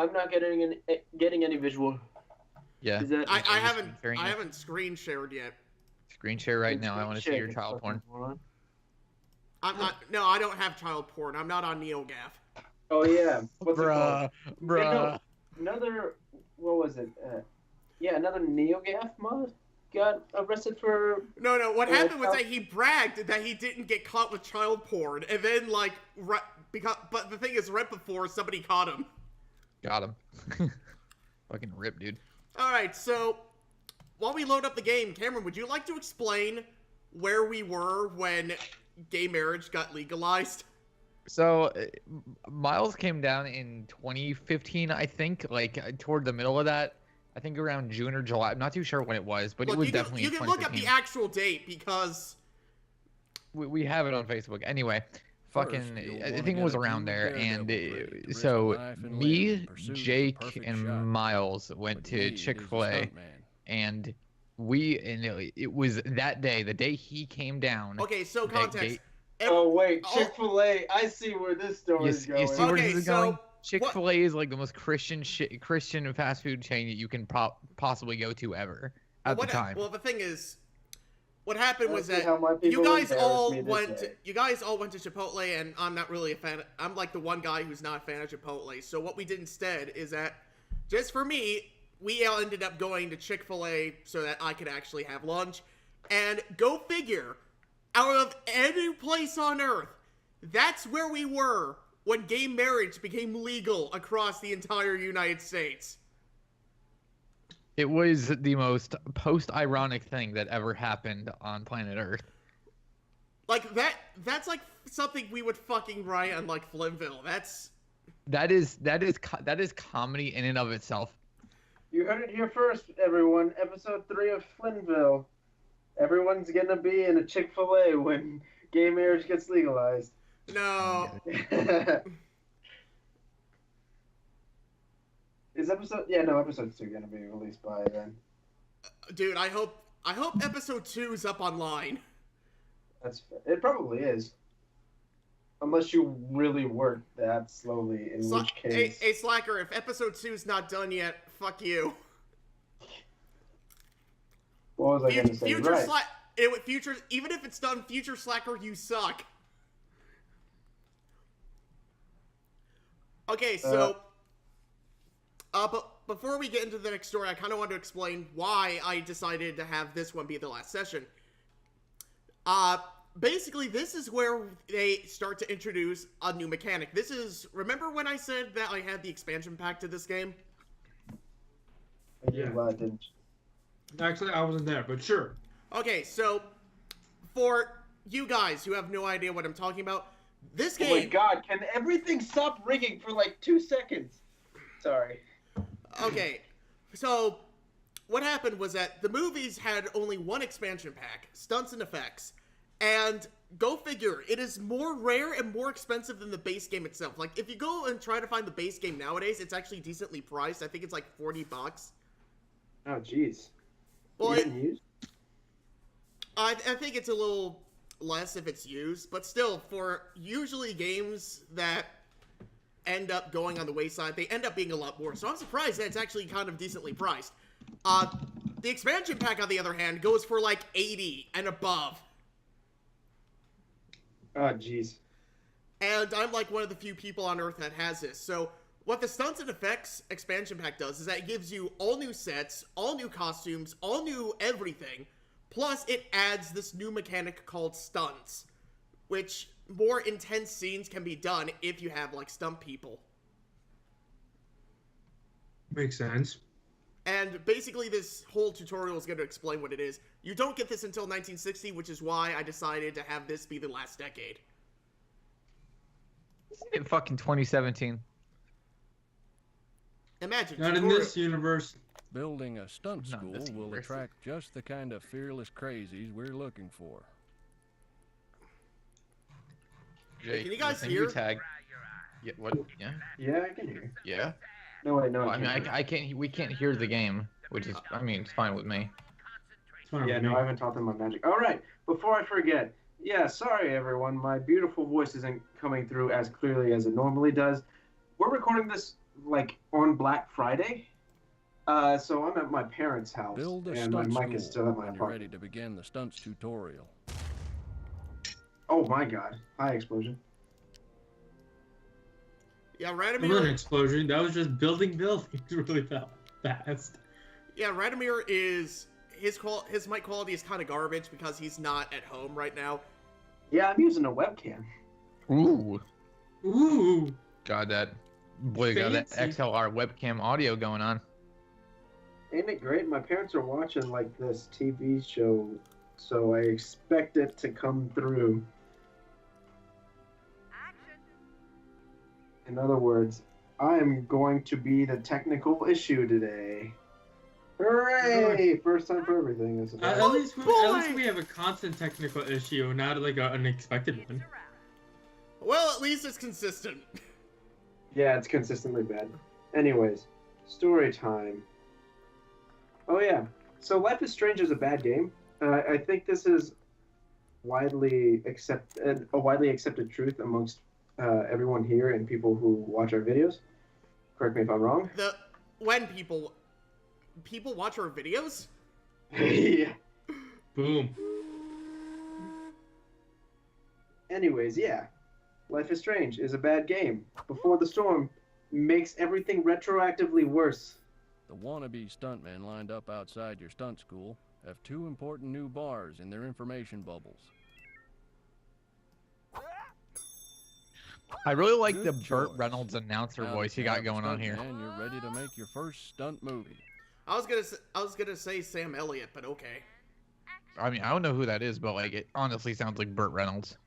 I'm not getting any visual. Yeah. Is that I haven't screen shared yet. Screen share right now. I want to see your child porn. I'm not. No, I don't have child porn. I'm not on NeoGAF. Oh yeah, what's it called? Bruh. Yeah, no, another. What was it? Yeah, another NeoGAF mod got arrested for. No. What happened was that he bragged that he didn't get caught with child porn, and then but the thing is, right before somebody caught him. Got him. Fucking rip, dude. All right, so while we load up the game, Cameron, would you like to explain where we were when gay marriage got legalized? So, Miles came down in 2015, I think, like toward the middle of that. I think around June or July. I'm not too sure when it was, but it was definitely. You can look up the actual date because we have it on Facebook. Anyway, fucking, I think it was around there, and so me, Jake, and Miles went to Chick-fil-A, and it was that day, the day he came down. Okay, so context. Oh wait, Chick-fil-A. I see where this story is going. You see where this is going? Chick-fil-A is like the most Christian fast food chain that you can possibly go to ever at the time. Well, the thing is, what happened was that you guys all went to Chipotle, and I'm not really a fan. I'm like the one guy who's not a fan of Chipotle. So what we did instead is that, just for me, we all ended up going to Chick-fil-A so that I could actually have lunch. And go figure, out of any place on earth, that's where we were when gay marriage became legal across the entire United States. It was the most post-ironic thing that ever happened on planet Earth. Like, that's like something we would fucking write on, like, Flintville. That is comedy in and of itself. You heard it here first, everyone. Episode 3 of Flintville. Everyone's gonna be in a Chick-fil-A when gay marriage gets legalized. No. Is episode 2 gonna be released by then? Dude, I hope episode 2 is up online. That's fair. It probably is. Unless you really work that slowly, in which case... Hey, Slacker, if episode 2 is not done yet, fuck you. What was I gonna say? Even if it's done, Future Slacker, you suck. Okay, so... but before we get into the next story, I kind of want to explain why I decided to have this one be the last session. Basically, this is where they start to introduce a new mechanic. Remember when I said that I had the expansion pack to this game? Yeah. Well, I didn't. Actually, I wasn't there, but sure. Okay, so for you guys who have no idea what I'm talking about, this game... Oh my god, can everything stop ringing for like 2 seconds? Sorry. Okay, so what happened was that the movies had only one expansion pack, Stunts and Effects, and go figure, it is more rare and more expensive than the base game itself. Like, if you go and try to find the base game nowadays, it's actually decently priced. I think it's like $40. Oh, jeez. Well, I think it's a little less if it's used, but still, for usually games that end up going on the wayside, they end up being a lot more. So I'm surprised that it's actually kind of decently priced. The expansion pack, on the other hand, goes for like $80 and above. Oh, jeez. And I'm like one of the few people on Earth that has this. So what the Stunts and Effects expansion pack does is that it gives you all new sets, all new costumes, all new everything. Plus, it adds this new mechanic called stunts, which more intense scenes can be done if you have, like, stunt people. Makes sense. And basically, this whole tutorial is going to explain what it is. You don't get this until 1960, which is why I decided to have this be the last decade. Isn't it fucking 2017? Imagine. Not in this universe. Building a stunt school will attract just the kind of fearless crazies we're looking for. Jake, can you guys hear? Tag. Yeah, what? Yeah. Yeah, I can hear. Yeah. No, wait, no. Well, I can't. We can't hear the game, which is, I mean, it's fine with me. Yeah, no, I haven't taught them my magic. All right, before I forget, yeah, sorry everyone, my beautiful voice isn't coming through as clearly as it normally does. We're recording this like on Black Friday. So I'm at my parents' house, and my mic is still at my apartment. You're ready to begin the stunts tutorial. Oh my God! High explosion. Yeah, Radomir. It wasn't an explosion. That was just building buildings really fast. Yeah, Radomir is his mic quality is kind of garbage because he's not at home right now. Yeah, I'm using a webcam. Ooh. Got that XLR webcam audio going on. Ain't it great? My parents are watching like this TV show, so I expect it to come through. In other words, I am going to be the technical issue today. Hooray! First time for everything. At least we have a constant technical issue, not like an unexpected one. Well, at least it's consistent. Yeah, it's consistently bad. Anyways, story time. Oh yeah, so Life is Strange is a bad game. I think this is a widely accepted truth amongst everyone here and people who watch our videos. Correct me if I'm wrong. When people watch our videos? Yeah. Boom. Anyways, yeah. Life is Strange is a bad game. Before the Storm makes everything retroactively worse. The wannabe stuntmen lined up outside your stunt school have 2 important new bars in their information bubbles. I really like the Burt Reynolds announcer voice he got going on here. And you're ready to make your first stunt movie. I was gonna say Sam Elliott, but okay. I mean, I don't know who that is, but like it honestly sounds like Burt Reynolds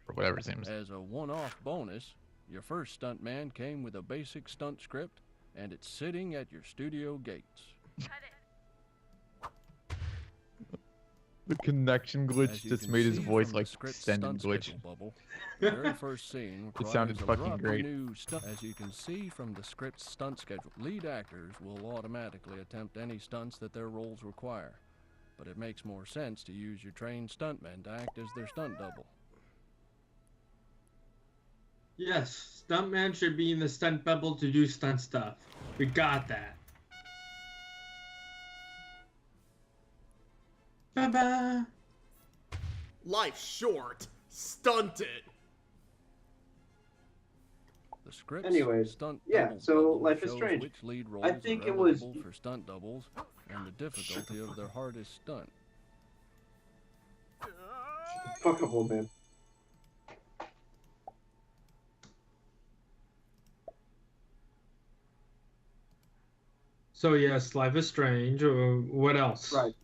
or whatever his name is. As a one-off bonus, your first stuntman came with a basic stunt script, and it's sitting at your studio gates. The connection glitch just made his voice like extended glitch. Bubble, the very first scene It sounded fucking great. As you can see from the script's stunt schedule, lead actors will automatically attempt any stunts that their roles require, but it makes more sense to use your trained stuntmen to act as their stunt double. Yes, stuntman should be in the stunt bubble to do stunt stuff. We got that. Bye-bye. Life's short. Stunt it. The script. Anyways, stunt yeah. So Life is Strange. Which lead roles I think are it was eligible for stunt doubles and the difficulty of their hardest stunt. Fuck up, old man. So yes, Life is Strange. What else? Right.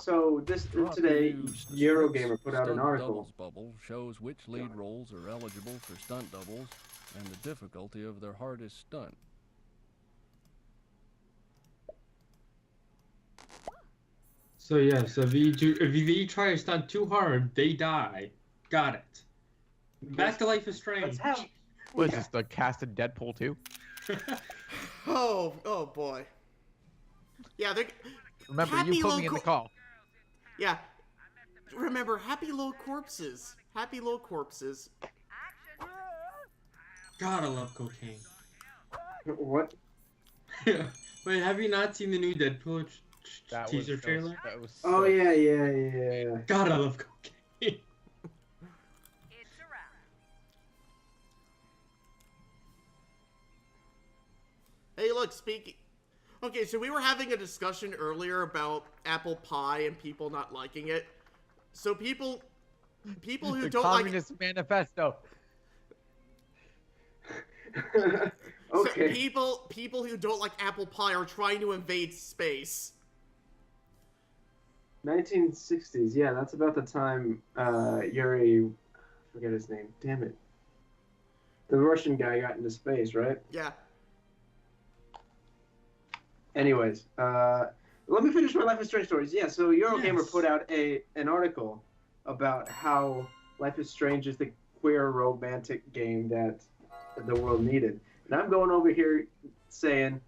So today, Eurogamer put out an article. Bubble shows which lead roles are eligible for stunt doubles and the difficulty of their hardest stunt. So yes, if you try to stunt too hard, they die. Got it. Back to Life is Strange. What is this, the cast of Deadpool 2? Oh boy. Yeah, they're... Remember, you put me in the call. Yeah. Remember, happy low corpses. Happy low corpses. God, I love cocaine. What? Wait, have you not seen the new Deadpool teaser trailer? Oh, yeah. God, I love cocaine. Hey, look, speaking... Okay, so we were having a discussion earlier about apple pie and people not liking it. So people who don't like... Communist Manifesto. Okay. So people who don't like apple pie are trying to invade space. 1960s, yeah, that's about the time Yuri... I forget his name. Damn it. The Russian guy got into space, right? Yeah. Anyways, let me finish my Life is Strange stories. Yeah, so Eurogamer put out an article about how Life is Strange is the queer romantic game that the world needed. And I'm going over here saying,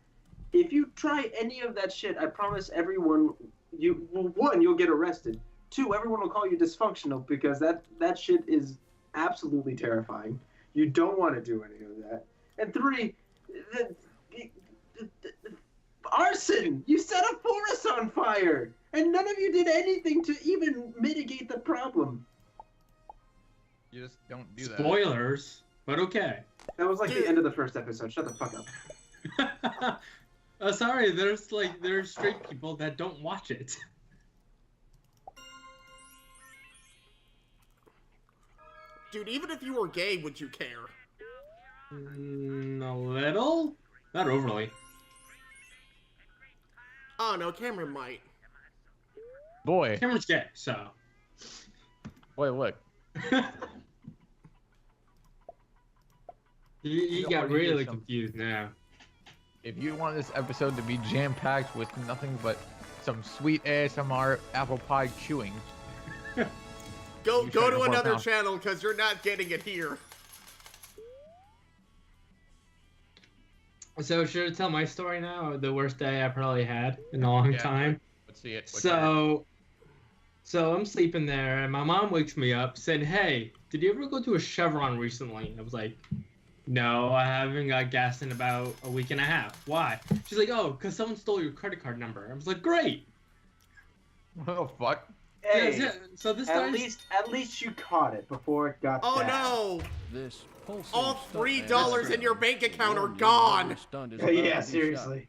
if you try any of that shit, I promise everyone, you'll get arrested. 2, everyone will call you dysfunctional because that shit is absolutely terrifying. You don't want to do any of that. And 3, Arson! You set a forest on fire! And none of you did anything to even mitigate the problem. You just don't do that. Spoilers, but okay. That was like the end of the first episode. Shut the fuck up. Sorry, there's straight people that don't watch it. Dude, even if you were gay, would you care? A little? Not overly. Oh no, Cameron might. Boy. Cameron's gay, so. Boy, look. he got really confused now. If you want this episode to be jam-packed with nothing but some sweet ASMR apple pie chewing, go to another channel because you're not getting it here. So should I tell my story now? The worst day I probably had in a long time. Let's see it. So I'm sleeping there, and my mom wakes me up, saying, "Hey, did you ever go to a Chevron recently?" I was like, "No, I haven't got gas in about a week and a half. Why?" She's like, "Oh, because someone stole your credit card number." I was like, "Great." What the fuck? Hey, yeah, so this at least you caught it before it got bad. No! This all $3 in your bank account are gone! Yeah, seriously.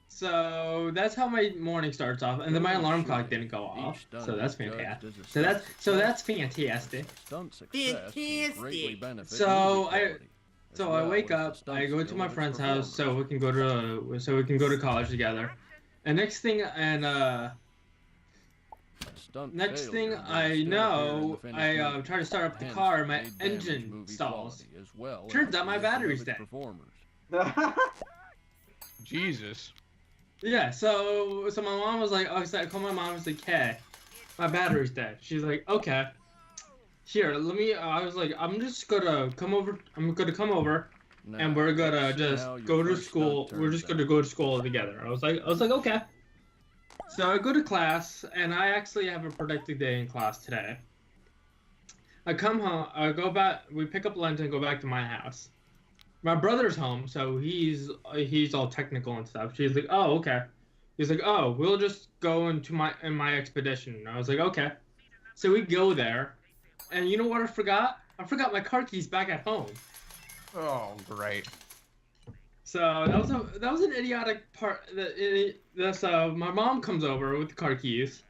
So that's how my morning starts off, and then my alarm clock didn't go off. So that's fantastic. So that's fantastic. So I wake up, I go to my friend's house so we can go to college together. And next thing I know, I try to start up the car, and my engine stalls. Turns out my battery's dead. Jesus. Yeah, so my mom was like, I called my mom and was like, "Hey, my battery's dead." She's like, "Okay, here, let me." I was like, "I'm just gonna come over. I'm gonna come over, and we're gonna just go to school. We're just gonna go to school together." I was like, "Okay." So I go to class, and I actually have a productive day in class today. I come home. I go back. We pick up lunch and go back to my house. My brother's home, so he's all technical and stuff. She's like, "Oh, okay." He's like, "Oh, we'll just go into my expedition." And I was like, "Okay." So we go there, and you know what I forgot? I forgot my car keys back at home. Oh, great. So that was an idiotic part. My mom comes over with the car keys.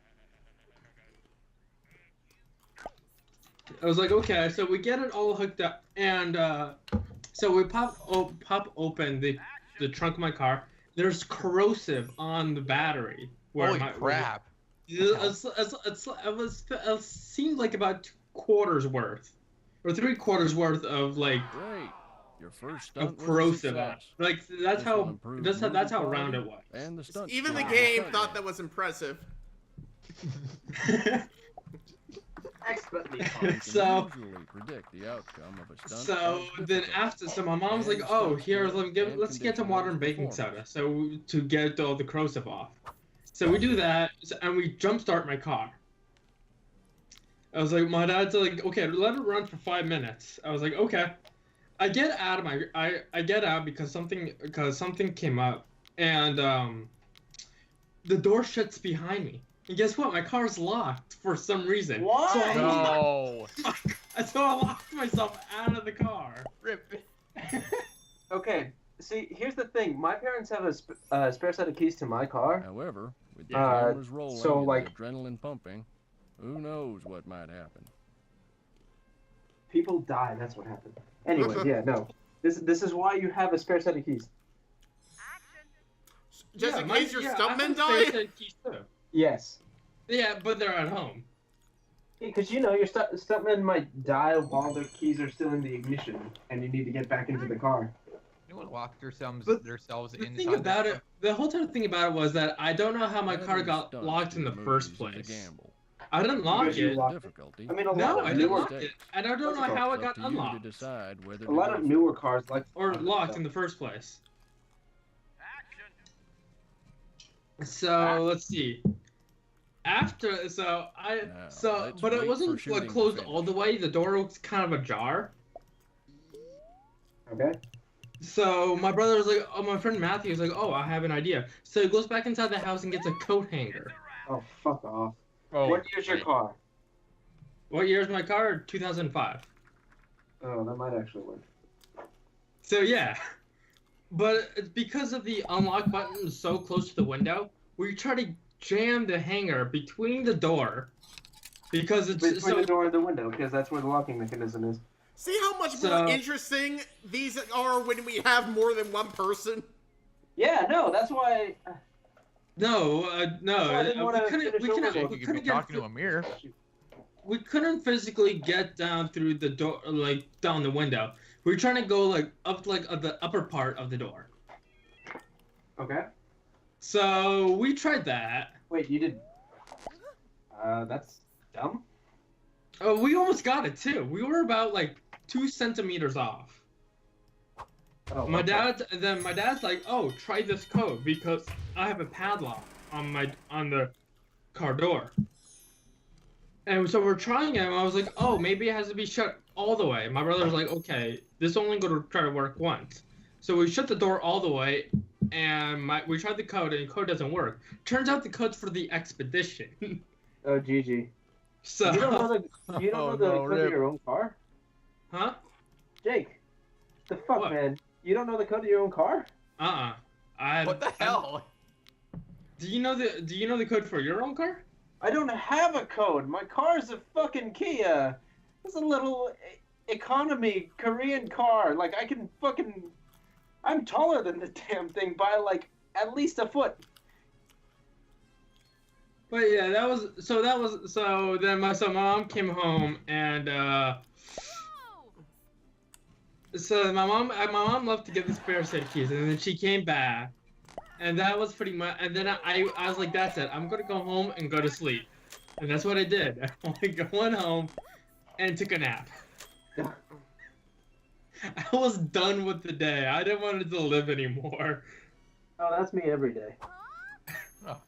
I was like, "Okay." So we get it all hooked up, and so we pop open the trunk of my car. There's corrosive on the battery. Holy crap! It seemed like about 2/4 worth, or 3/4 worth of like Your first stunt of corrosive. Like that's how round it was. And the stunt even the game thought that was impressive. Expertly. So predict the outcome of a stunt. So my mom's like, "Oh, here, let's get some water and baking soda, so to get all the corrosive off." So we do that, and we jumpstart my car. I was like, my dad's like, "Okay, let it run for 5 minutes." I was like, "Okay." I get out I get out because something came up, and the door shuts behind me. And guess what? My car's locked for some reason. Why? So I locked myself out of the car. Rip. Okay, see, here's the thing. My parents have a spare set of keys to my car. However, with the cameras rolling so, and like, the adrenaline pumping, who knows what might happen. People die, that's what happened. Anyway, yeah, no. This is why you have a spare set of keys. Just in case your stuntmen die? Yes. Yeah, but they're at home. Because, you know, your stuntmen might die while their keys are still in the ignition, and you need to get back into the car. Anyone lock themselves The thing about it, the whole time thing about it was that I don't know how my car got locked in the first place. I didn't lock it. I mean, I didn't lock it, and I don't know how it got unlocked. A lot of newer cars or locked in the first place. So let's see. But it wasn't like closed all the way. The door was kind of ajar. Okay. So my brother was like, oh, my friend Matthew was like, oh, I have an idea. So he goes back inside the house and gets a coat hanger. Oh, fuck off. Oh, what year's your car? What year is my car? 2005. Oh, that might actually work. So yeah, but it's because of the unlock button so close to the window, we try to jam the hanger between the door, because it's between the door and the window, because that's where the locking mechanism is. See how much more interesting these are when we have more than one person? Yeah, no, that's why... No, we couldn't physically get down through the door, like, down the window. We were trying to go, like, up, like, the upper part of the door. Okay. So, we tried that. Wait, you did... that's dumb? Oh, we almost got it, too. We were about, like, 2 centimeters off. Oh, my dad's like, oh, try this code, because I have a padlock on the car door. And so we're trying it, and I was like, oh, maybe it has to be shut all the way. My brother was like, okay, this is only going to try to work once. So we shut the door all the way, and we tried the code, and the code doesn't work. Turns out the code's for the expedition. Oh, GG. So you don't know the code of your own car? Huh? Jake, the fuck, what? Man? You don't know the code of your own car? What the hell? Do you know the code for your own car? I don't have a code. My car's a fucking Kia. It's a little economy Korean car. Like, I can fucking... I'm taller than the damn thing by, like, at least a foot. But yeah, so then my mom came home, and so my mom left to get the spare set of keys, and then she came back, and that was pretty much. And then I was like, that's it. I'm gonna go home and go to sleep, and that's what I did. I went home and took a nap. I was done with the day. I didn't want it to live anymore. Oh, that's me every day. Oh,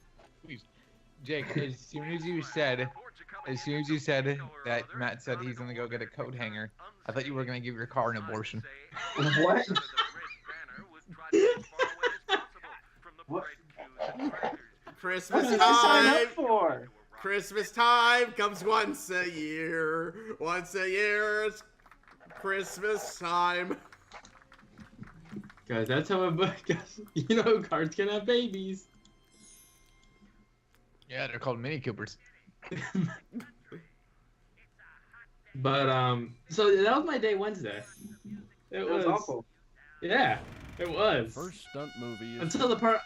please. Jake, as soon as you said that Matt said he's gonna go get a coat hanger, I thought you were gonna give your car an abortion. What? What? Christmas time. Sign up for? Christmas time comes once a year. Once a year, it's Christmas time. Guys, that's how cars can have babies. Yeah, they're called Mini Coopers. But so that was my day Wednesday. It was awful. Yeah, it was. First stunt movie is until the part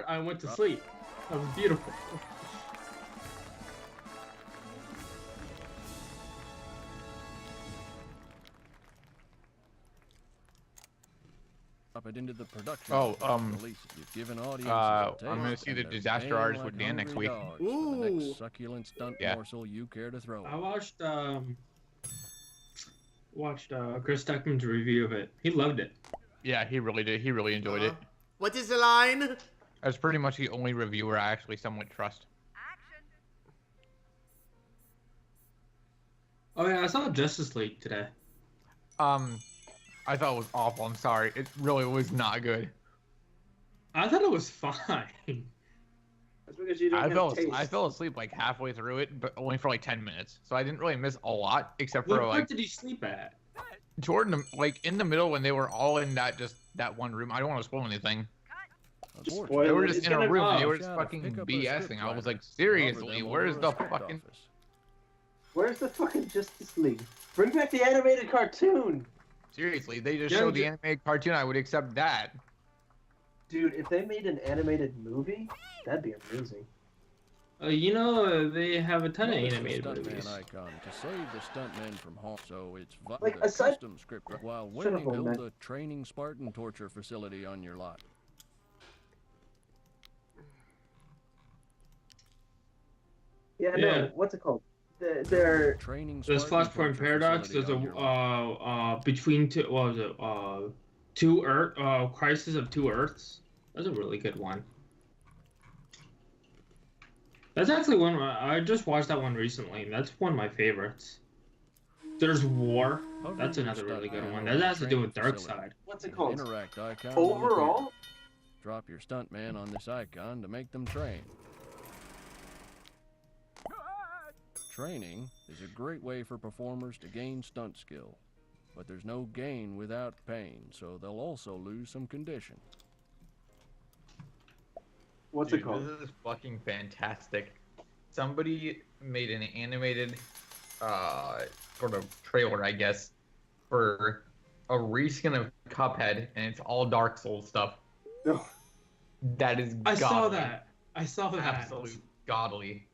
I went to sleep. That was beautiful. It into the production. Given I'm gonna see the Disaster Artist with Dan next week. Ooh. The next succulent stunt morsel you care to throw. I watched Chris Stuckman's review of it. He loved it. Yeah, he really did. He really enjoyed it. What is the line? That's pretty much the only reviewer I actually somewhat trust. Oh yeah, I saw Justice League today. I thought it was awful. I'm sorry. It really was not good. I thought it was fine. That's because you don't I fell asleep like halfway through it, but only for like 10 minutes. So I didn't really miss a lot, except for like. What part did you sleep at? Jordan, like in the middle when they were all in that one room. I don't want to spoil anything. They were just in a room. And they were just fucking BSing. I was like, seriously, where's the fucking Justice League? Bring back the animated cartoon. Seriously, they just showed the animated cartoon. I would accept that. Dude, if they made an animated movie, that'd be amazing. They have a ton of animated movies. Icon to save the stuntmen from harm, so it's like a custom script while winning build a training Spartan torture facility on your lot. Yeah, no, what's it called? There's Flashpoint Paradox. There's a between two. What was it? Two Earth. Crisis of Two Earths. That's a really good one. That's actually one I just watched that one recently, and that's one of my favorites. There's War. That's another really good one. That has to do with Dark Side. What's it called? Interact icon. Overall? Drop your stuntman on this icon to make them train. Training is a great way for performers to gain stunt skill, but there's no gain without pain, so they'll also lose some condition. What's it called? This is fucking fantastic. Somebody made an animated sort of trailer, I guess, for a reskin of Cuphead, and it's all Dark Souls stuff. No. That is godly. I saw that. Absolute godly.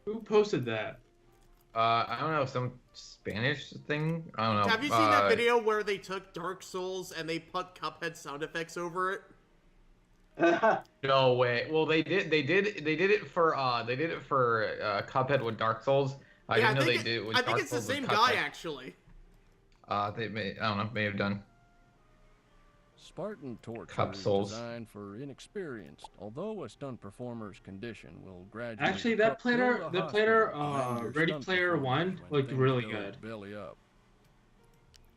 Who posted that? I don't know, some Spanish thing? I don't know. Have you seen that video where they took Dark Souls and they put Cuphead sound effects over it? No way. Well, they did it for Cuphead with Dark Souls. I didn't know they did it with Dark Souls. I think it's the same guy actually. They may, I don't know, may have done. Spartan torture Cup is Souls. designed for inexperienced, although a stunt performer's condition will gradually. Actually, that player, Ready Player One, looked really good. Belly up.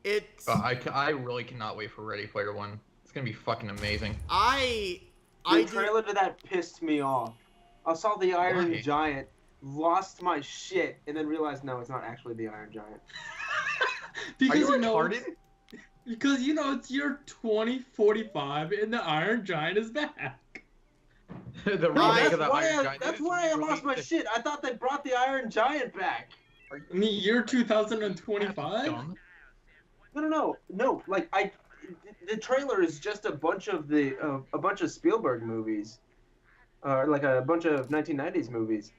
It's. I really cannot wait for Ready Player One. It's gonna be fucking amazing. The trailer to that pissed me off. I saw the Iron Giant, lost my shit, and then realized no, it's not actually the Iron Giant. Because Are you retarded? Because it's year 2045 and the Iron Giant is back. The remake of the Iron Giant. That's why I lost my shit. I thought they brought the Iron Giant back. In the year 2025? No. Like the trailer is just a bunch of Spielberg movies, like a bunch of 1990s movies,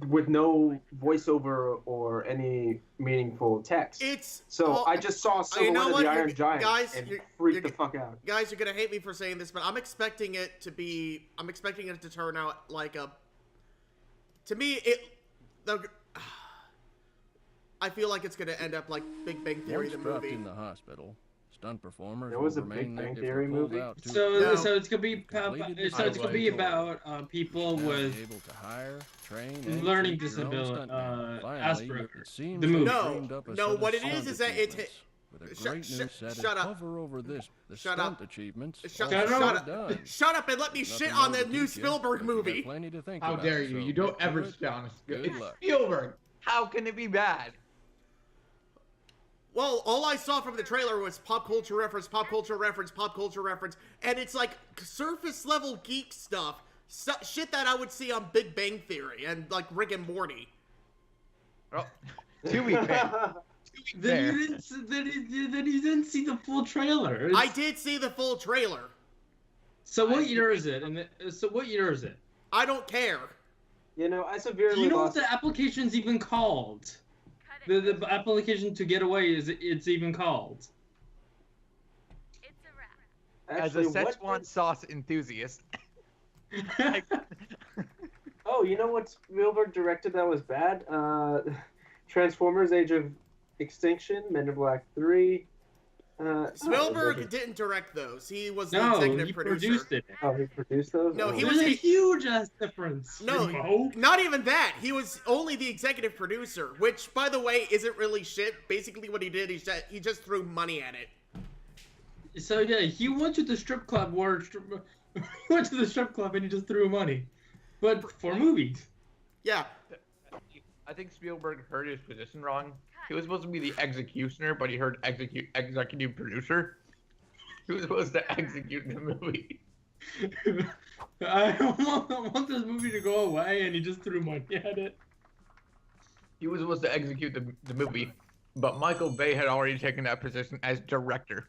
with no voiceover or any meaningful text. I just saw silhouette of the Iron Giant and freaked the fuck out. Guys, you're gonna hate me for saying this, but I'm expecting it to turn out like a. To me, I feel like it's gonna end up like Big Bang Theory, the movie. In the hospital, stunt performers. There was a Big Bang Theory movie. So it's gonna be about people with able to hire, train, learning disability, Asperger's. The movie. No. What it is that it's. Shut up. Over this, Shut up. Achievements. Shut up and let me shit on the new Spielberg movie. Plenty to think How about, dare you? You don't ever shit on It's Spielberg. How can it be bad? Well, all I saw from the trailer was pop culture reference, and it's like surface level geek stuff. Shit that I would see on Big Bang Theory and like Rick and Morty. Well, to be fair. Then you didn't see the full trailer. I did see the full trailer. So what year is it? What year is it? I don't care. I severely. Do you know what the application's even called? The application to get away it's even called. It's a wrap. As a Szechuan sauce enthusiast. Oh, you know what Spielberg directed that was bad? Transformers: Age of Extinction, Men in Black 3. Spielberg didn't direct those. He was the executive producer. Produced it. Oh, he produced those? No, he was a huge ass difference. No, not even that. He was only the executive producer, which, by the way, isn't really shit. Basically, what he did, he just threw money at it. So yeah, he went to the strip club and he just threw money, but for movies. Yeah. I think Spielberg heard his position wrong. He was supposed to be the executioner, but he heard executive producer. He was supposed to execute the movie. I want this movie to go away, and he just threw money at it. He was supposed to execute the movie, but Michael Bay had already taken that position as director.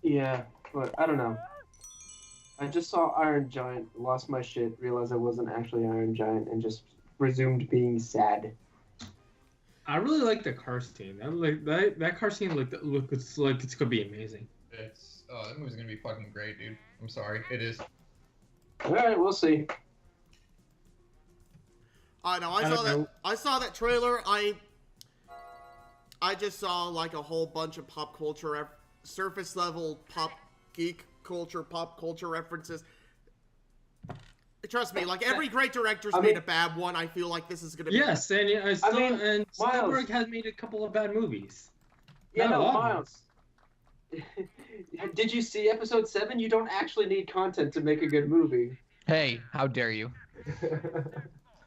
Yeah, but I don't know. I just saw Iron Giant, lost my shit, realized I wasn't actually Iron Giant, and just resumed being sad. I really like the car scene. That car scene looks like it's gonna be amazing. That movie's gonna be fucking great, dude. I'm sorry, it is. All right, we'll see. No, I saw that trailer. I just saw like a whole bunch of pop culture, surface level pop culture references. Trust me, like every great director's made a bad one. I feel like this is gonna be. Yes, and Spielberg has made a couple of bad movies. Yeah, no, Miles. Did you see episode 7? You don't actually need content to make a good movie. Hey, how dare you?